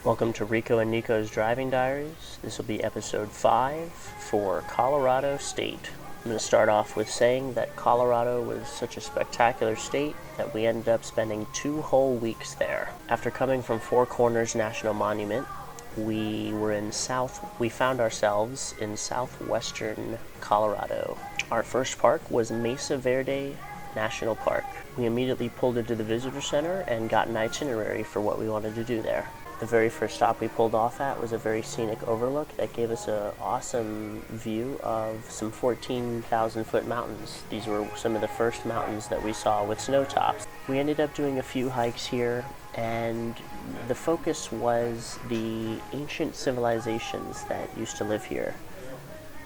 Welcome to Rico and Nico's Driving Diaries. This will be episode 5 for Colorado State. I'm going to start off with saying that Colorado was such a spectacular state that we ended up spending 2 whole weeks there. After coming from Four Corners National Monument, we found ourselves in southwestern Colorado. Our first park was Mesa Verde National Park. We immediately pulled into the visitor center and got an itinerary for what we wanted to do there. The very first stop we pulled off at was a very scenic overlook that gave us an awesome view of some 14,000 foot mountains. These were some of the first mountains that we saw with snow tops. We ended up doing a few hikes here, and the focus was the ancient civilizations that used to live here.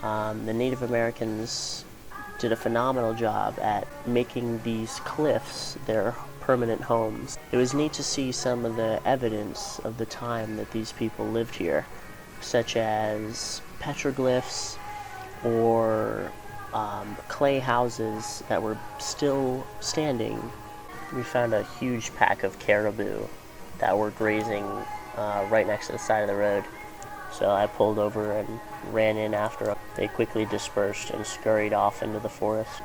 The Native Americans did a phenomenal job at making these cliffs their permanent homes. It was neat to see some of the evidence of the time that these people lived here, such as petroglyphs or clay houses that were still standing. We found a huge pack of caribou that were grazing right next to the side of the road. So I pulled over and ran in after them. They quickly dispersed and scurried off into the forest.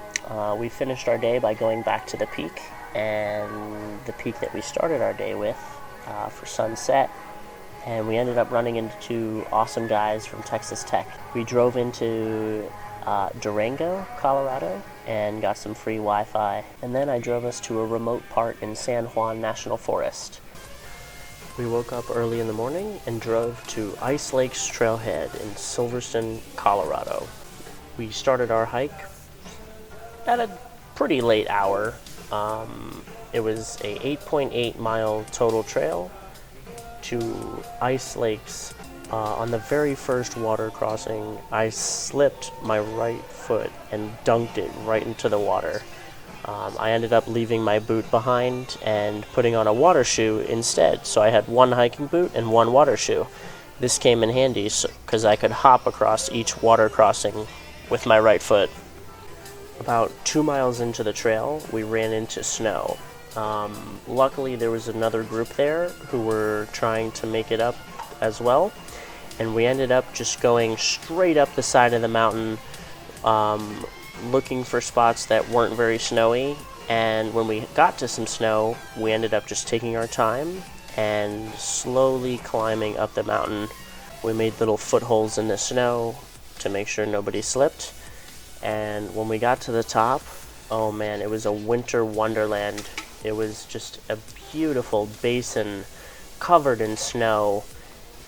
We finished our day by going back to the peak, and the peak that we started our day with for sunset, and we ended up running into 2 awesome guys from Texas Tech. We drove into Durango, Colorado, and got some free Wi-Fi, and then I drove us to a remote part in San Juan National Forest. We woke up early in the morning and drove to Ice Lakes Trailhead in Silverton, Colorado. We started our hike at a pretty late hour. It was a 8.8 mile total trail to Ice Lakes. On the very first water crossing, I slipped my right foot and dunked it right into the water. I ended up leaving my boot behind and putting on a water shoe instead. So I had 1 hiking boot and 1 water shoe. This came in handy because I could hop across each water crossing with my right foot. About 2 miles into the trail, we ran into snow. Luckily, there was another group there who were trying to make it up as well. And we ended up just going straight up the side of the mountain, looking for spots that weren't very snowy. And when we got to some snow, we ended up just taking our time and slowly climbing up the mountain. We made little footholds in the snow to make sure nobody slipped. And when we got to the top, oh man, it was a winter wonderland. It was just a beautiful basin covered in snow,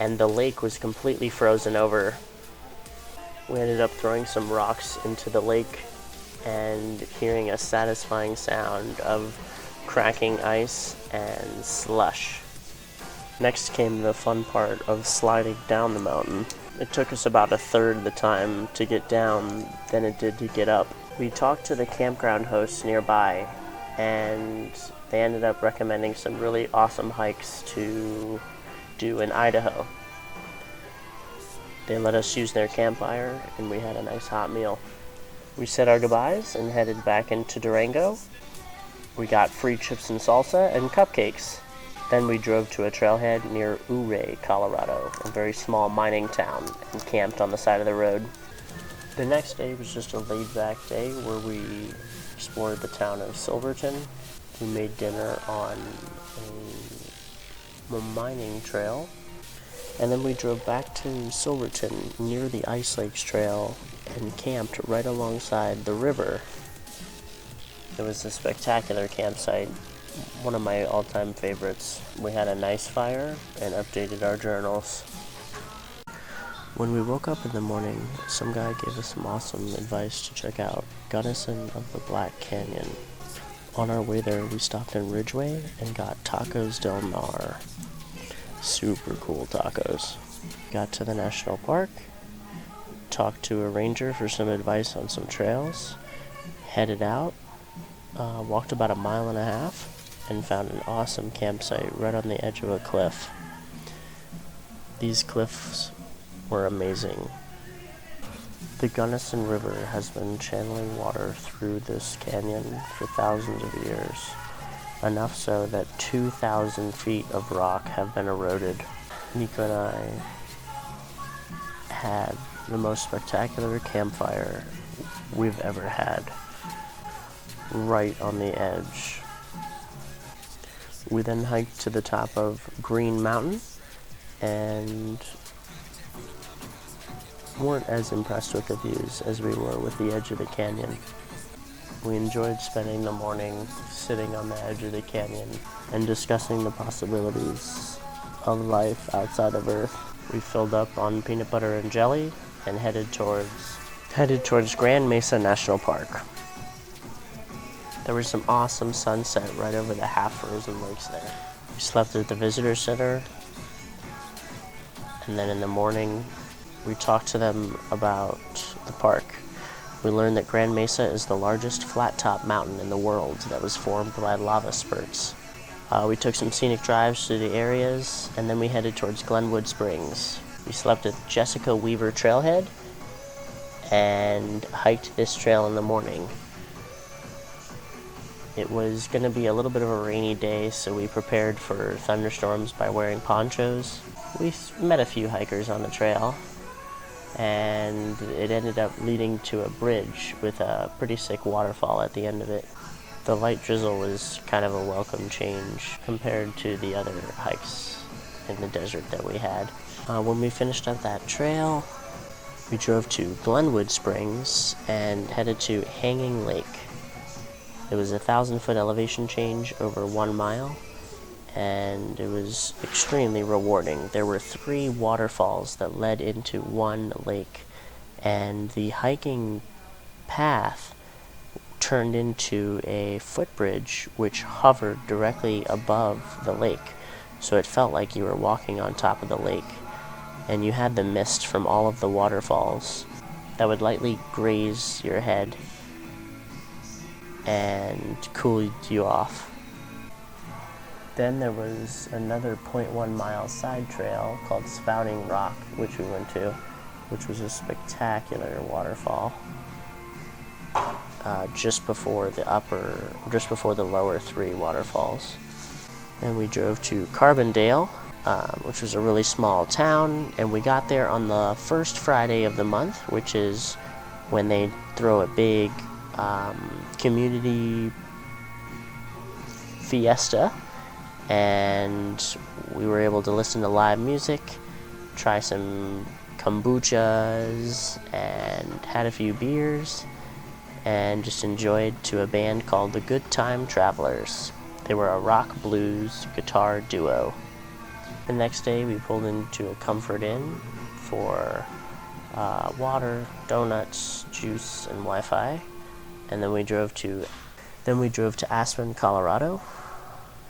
and the lake was completely frozen over. We ended up throwing some rocks into the lake and hearing a satisfying sound of cracking ice and slush. Next came the fun part of sliding down the mountain. It took us about a third the time to get down than it did to get up. We talked to the campground hosts nearby, and they ended up recommending some really awesome hikes to do in Idaho. They let us use their campfire, and we had a nice hot meal. We said our goodbyes and headed back into Durango. We got free chips and salsa and cupcakes. Then we drove to a trailhead near Ouray, Colorado, a very small mining town, and camped on the side of the road. The next day was just a laid-back day where we explored the town of Silverton. We made dinner on a mining trail, and then we drove back to Silverton near the Ice Lakes Trail and camped right alongside the river. It was a spectacular campsite, one of my all-time favorites. We had a nice fire and updated our journals. When we woke up in the morning, some guy gave us some awesome advice to check out Gunnison of the Black Canyon. On our way there, we stopped in Ridgway and got Tacos Del Mar. Super cool tacos. Got to the national park, talked to a ranger for some advice on some trails, headed out, walked about 1.5 miles, and found an awesome campsite right on the edge of a cliff. These cliffs were amazing. The Gunnison River has been channeling water through this canyon for thousands of years, enough so that 2,000 feet of rock have been eroded. Nico and I had the most spectacular campfire we've ever had, right on the edge. We then hiked to the top of Green Mountain and weren't as impressed with the views as we were with the edge of the canyon. We enjoyed spending the morning sitting on the edge of the canyon and discussing the possibilities of life outside of Earth. We filled up on peanut butter and jelly and headed towards Grand Mesa National Park. There was some awesome sunset right over the half-frozen lakes there. We slept at the visitor center, and then in the morning we talked to them about the park. We learned that Grand Mesa is the largest flat-top mountain in the world that was formed by lava spurts. We took some scenic drives through the areas, and then we headed towards Glenwood Springs. We slept at Jessica Weaver Trailhead and hiked this trail in the morning. It was going to be a little bit of a rainy day, so we prepared for thunderstorms by wearing ponchos. We met a few hikers on the trail, and it ended up leading to a bridge with a pretty sick waterfall at the end of it. The light drizzle was kind of a welcome change compared to the other hikes in the desert that we had. When we finished up that trail, we drove to Glenwood Springs and headed to Hanging Lake. It was a 1,000-foot elevation change over 1 mile, and it was extremely rewarding. There were 3 waterfalls that led into one lake, and the hiking path turned into a footbridge which hovered directly above the lake. So it felt like you were walking on top of the lake, and you had the mist from all of the waterfalls that would lightly graze your head and cool you off. Then there was another 0.1 mile side trail called Spouting Rock, which we went to, which was a spectacular waterfall. Just before the lower 3 waterfalls. Then we drove to Carbondale, which was a really small town, and we got there on the first Friday of the month, which is when they throw a big community fiesta, and we were able to listen to live music, try some kombuchas, and had a few beers, and just enjoyed to a band called the Good Time Travelers. They were a rock blues guitar duo. The next day we pulled into a Comfort Inn for water, donuts, juice, and Wi-Fi, and then we drove to Aspen, Colorado,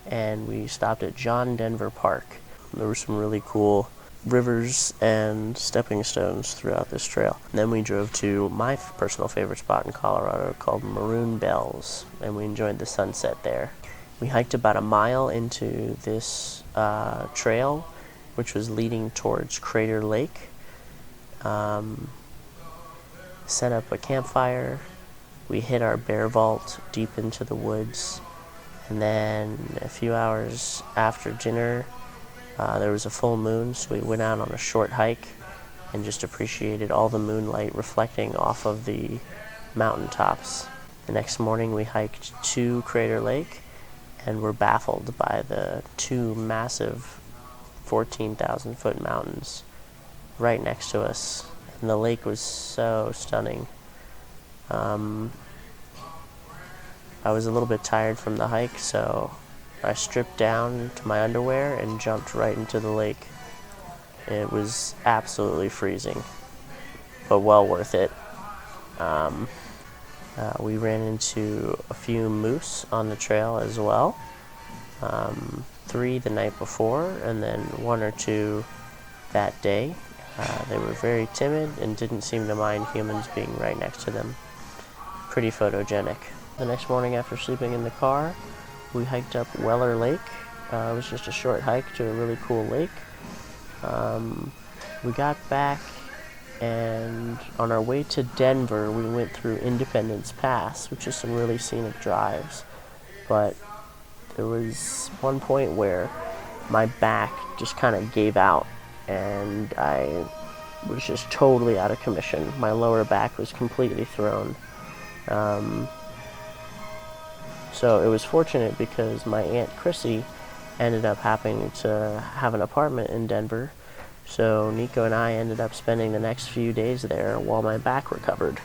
and we stopped at John Denver Park. There were some really cool rivers and stepping stones throughout this trail. And then we drove to my personal favorite spot in Colorado called Maroon Bells, and we enjoyed the sunset there. We hiked about a mile into this trail, which was leading towards Crater Lake. Set up a campfire. We hit our bear vault deep into the woods, and then a few hours after dinner, there was a full moon, so we went out on a short hike and just appreciated all the moonlight reflecting off of the mountaintops. The next morning we hiked to Crater Lake and were baffled by the 2 massive 14,000-foot mountains right next to us, and the lake was so stunning. I was a little bit tired from the hike, so I stripped down to my underwear and jumped right into the lake. It was absolutely freezing, but well worth it. We ran into a few moose on the trail as well. 3 the night before, and then 1 or 2 that day. They were very timid and didn't seem to mind humans being right next to them. Pretty photogenic. The next morning after sleeping in the car, we hiked up Weller Lake. It was just a short hike to a really cool lake. We got back, and on our way to Denver, we went through Independence Pass, which is some really scenic drives. But there was one point where my back just kind of gave out and I was just totally out of commission. My lower back was completely thrown. So it was fortunate because my Aunt Chrissy ended up having to have an apartment in Denver. So Nico and I ended up spending the next few days there while my back recovered.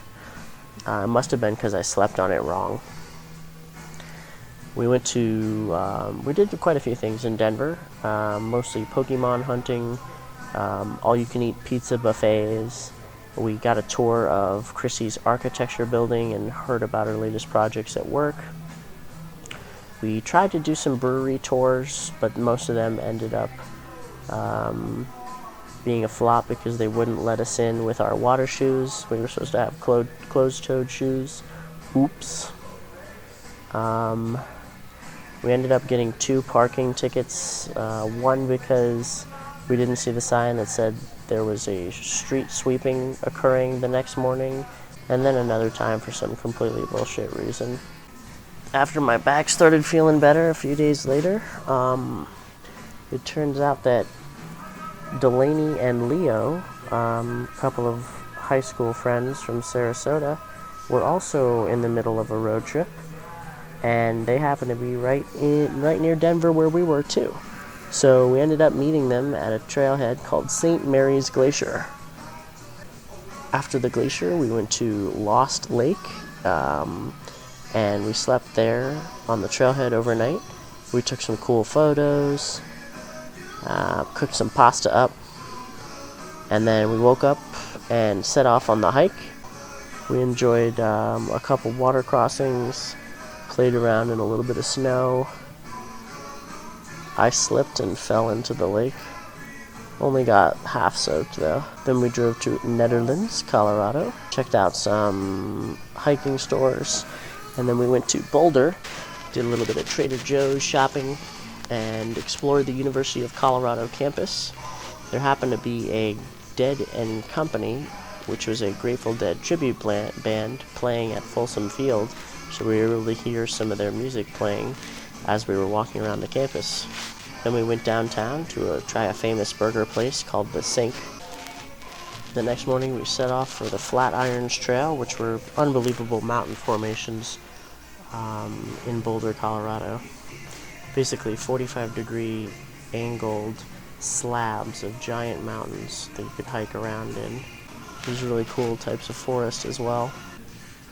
It must have been because I slept on it wrong. We went to, we did quite a few things in Denver, mostly Pokemon hunting, all-you-can-eat pizza buffets. We got a tour of Chrissy's architecture building and heard about her latest projects at work. We tried to do some brewery tours, but most of them ended up being a flop because they wouldn't let us in with our water shoes. We were supposed to have closed-toed shoes. Oops. We ended up getting 2 parking tickets, one because we didn't see the sign that said there was a street sweeping occurring the next morning, and then another time for some completely bullshit reason. After my back started feeling better a few days later, it turns out that Delaney and Leo, a couple of high school friends from Sarasota, were also in the middle of a road trip, and they happened to be right near Denver where we were too. So we ended up meeting them at a trailhead called St. Mary's Glacier. After the glacier, we went to Lost Lake, and we slept there on the trailhead overnight. We took some cool photos, cooked some pasta up, and then we woke up and set off on the hike. We enjoyed a couple water crossings, played around in a little bit of snow. I slipped and fell into the lake. Only got half soaked though. Then we drove to Netherlands, Colorado, checked out some hiking stores, and then we went to Boulder, did a little bit of Trader Joe's shopping, and explored the University of Colorado campus. There happened to be a Dead and Company, which was a Grateful Dead tribute band playing at Folsom Field, so we were able to hear some of their music playing as we were walking around the campus. Then we went downtown to try a famous burger place called The Sink. The next morning we set off for the Flatirons Trail, which were unbelievable mountain formations in Boulder, Colorado. Basically 45-degree angled slabs of giant mountains that you could hike around in. These really cool types of forest as well.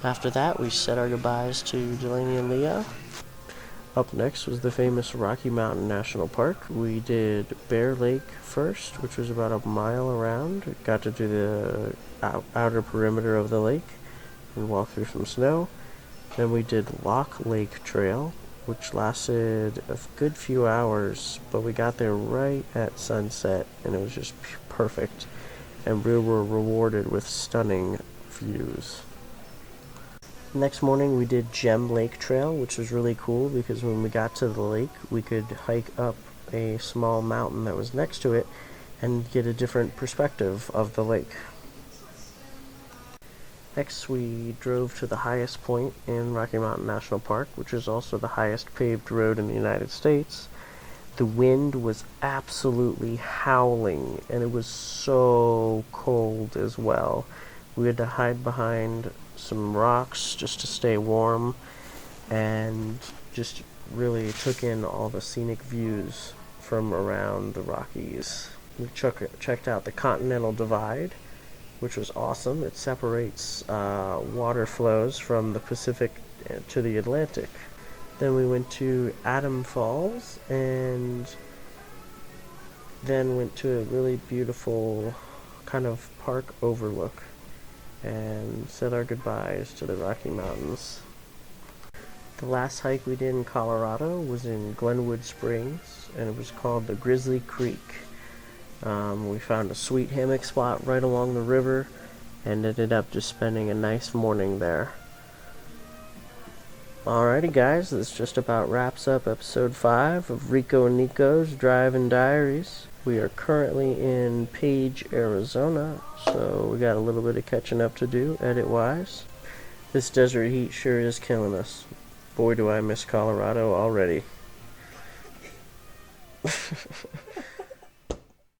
After that, we said our goodbyes to Delaney and Leo. Up next was the famous Rocky Mountain National Park. We did Bear Lake first, which was about a mile around. Got to do the outer perimeter of the lake and walk through some snow. Then we did Lock Lake Trail, which lasted a good few hours, but we got there right at sunset, and it was just perfect. And we were rewarded with stunning views. Next morning we did Gem Lake Trail, which was really cool because when we got to the lake, we could hike up a small mountain that was next to it and get a different perspective of the lake. Next, we drove to the highest point in Rocky Mountain National Park, which is also the highest paved road in the United States. The wind was absolutely howling, and it was so cold as well. We had to hide behind some rocks just to stay warm, and just really took in all the scenic views from around the Rockies. We checked out the Continental Divide, which was awesome. It separates water flows from the Pacific to the Atlantic. Then we went to Adam Falls, and then went to a really beautiful kind of park overlook and said our goodbyes to the Rocky Mountains. The last hike we did in Colorado was in Glenwood Springs, and it was called the Grizzly Creek. We found a sweet hammock spot right along the river and ended up just spending a nice morning there. Alrighty guys, this just about wraps up episode 5 of Rico and Nico's Driving Diaries. We are currently in Page, Arizona, so we got a little bit of catching up to do, edit-wise. This desert heat sure is killing us. Boy, do I miss Colorado already.